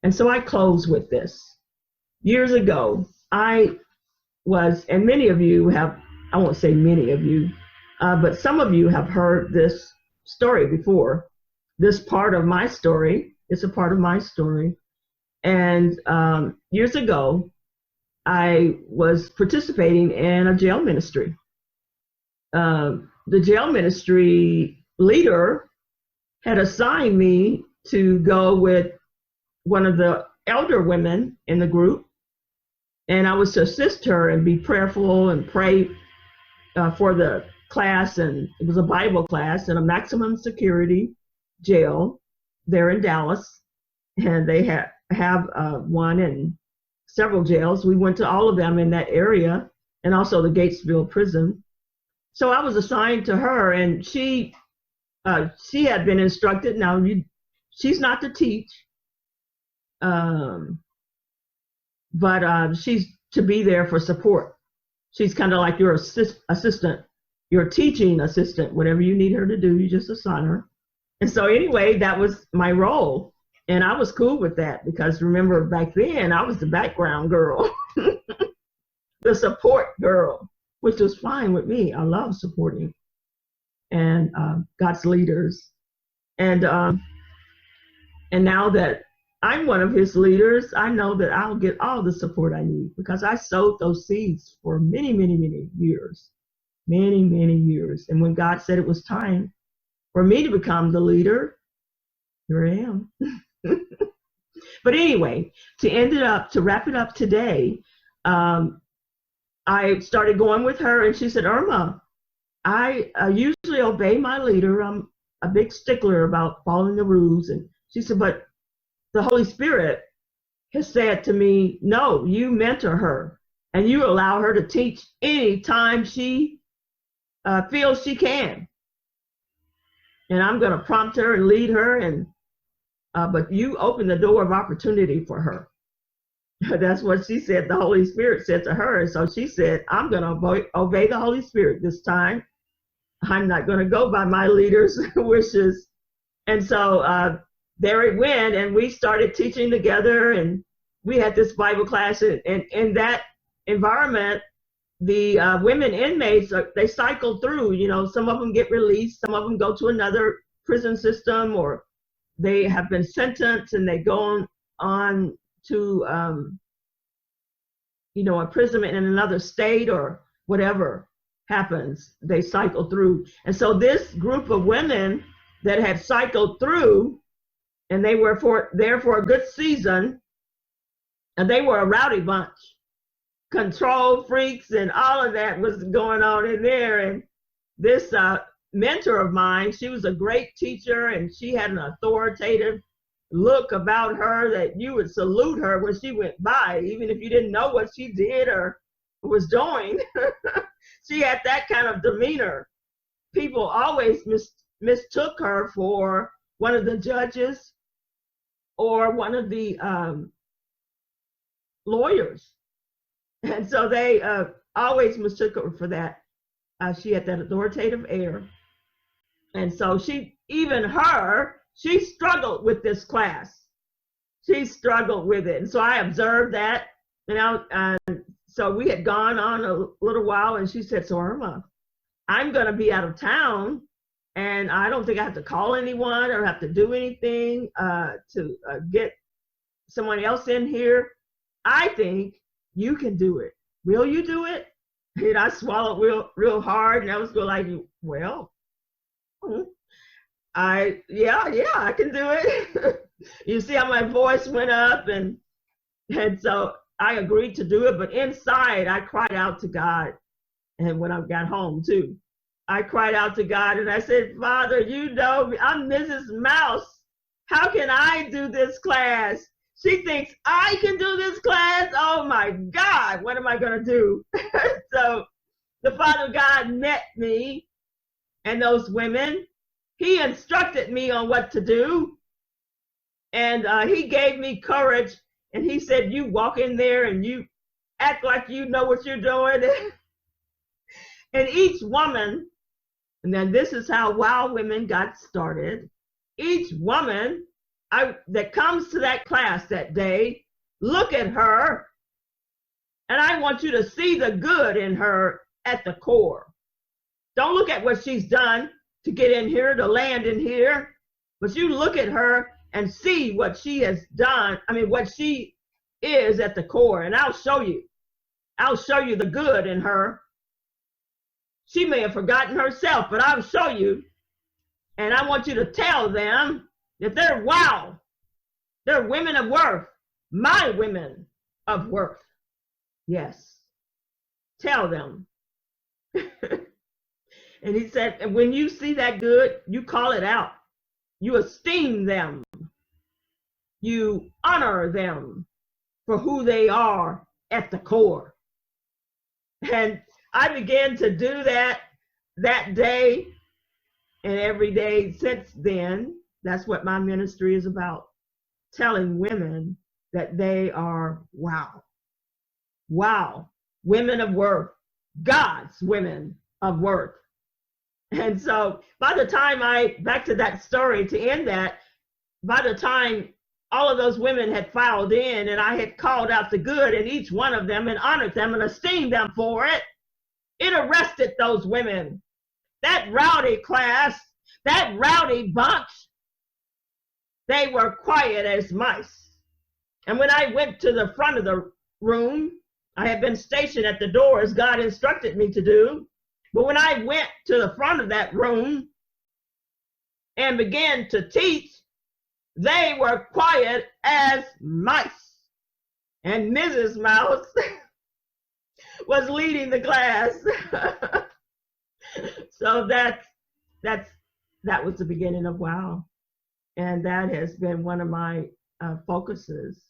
And so I close with this. Years ago, I was, and many of you have, I won't say many of you, but some of you have heard this story before. This part of my story is a part of my story. And years ago, I was participating in a jail ministry. The jail ministry leader had assigned me to go with one of the elder women in the group, and I was to assist her and be prayerful and pray for the class. And it was a Bible class in a maximum security jail there in Dallas, and they have one in several jails. We went to all of them in that area, and also the Gatesville prison. So I was assigned to her, and she had been instructed. Now she's not to teach, but she's to be there for support. She's kind of like your assistant, your teaching assistant. Whatever you need her to do, you just assign her. And so anyway, that was my role. And I was cool with that because remember back then I was the background girl, the support girl, which was fine with me. I love supporting and God's leaders. And now that I'm one of his leaders, I know that I'll get all the support I need because I sowed those seeds for many, many, many years, many, many years. And when God said it was time for me to become the leader, here I am. But anyway, to wrap it up today, I started going with her, and she said, Irma, I usually obey my leader. I'm a big stickler about following the rules. And she said, but the Holy Spirit has said to me, no, you mentor her and you allow her to teach any time she feels she can. And I'm going to prompt her and lead her, and but you open the door of opportunity for her. That's what she said. The Holy Spirit said to her. And so she said, I'm going to obey the Holy Spirit this time. I'm not going to go by my leader's wishes. And so there it went, and we started teaching together, and we had this Bible class. And in that environment, the women inmates, they cycle through. You know, some of them get released, some of them go to another prison system, or they have been sentenced and they go on to imprisonment in another state, or whatever happens, they cycle through. And so this group of women that had cycled through, and they were there for a good season, and they were a rowdy bunch, control freaks, and all of that was going on in there. And this mentor of mine, she was a great teacher, and she had an authoritative look about her that you would salute her when she went by, even if you didn't know what she did or was doing. She had that kind of demeanor. People always mistook her for one of the judges or one of the lawyers. And so they always mistook her for that. She had that authoritative air. And so she struggled with this class. She struggled with it. And so I observed that. And so we had gone on a little while, and she said, so Irma, I'm going to be out of town, and I don't think I have to call anyone or have to do anything to get someone else in here. I think you can do it. Will you do it? And I swallowed real hard, and I was going like, well, I can do it. You see how my voice went up, and so I agreed to do it. But inside, I cried out to God, and when I got home too, I cried out to God, and I said, Father, you know me. I'm Mrs. Mouse. How can I do this class? She thinks I can do this class. Oh my God, what am I going to do? So the Father God met me and those women. He instructed me on what to do. And he gave me courage. And he said, you walk in there and you act like you know what you're doing. And each woman, and then this is how Wild Women got started. Each woman that comes to that class that day, look at her, and I want you to see the good in her at the core. Don't look at what she's done to get in here, to land in here, but you look at her and see what she has done. I mean, what she is at the core, and I'll show you. I'll show you the good in her. She may have forgotten herself, but I'll show you. And I want you to tell them that they're wow. They're women of worth. My women of worth. Yes. Tell them. And he said, and when you see that good, you call it out. You esteem them. You honor them for who they are at the core. And I began to do that day and every day since then. That's what my ministry is about. Telling women that they are wow. Wow. Women of worth. God's women of worth. And so by the time back to that story to end that, by the time all of those women had filed in and I had called out the good in each one of them and honored them and esteemed them for it, it arrested those women. That rowdy class, that rowdy bunch, they were quiet as mice. And when I went to the front of the room, I had been stationed at the door as God instructed me to do. But when I went to the front of that room and began to teach, they were quiet as mice. And Mrs. Mouse was leading the class. So that was the beginning of WOW. And that has been one of my focuses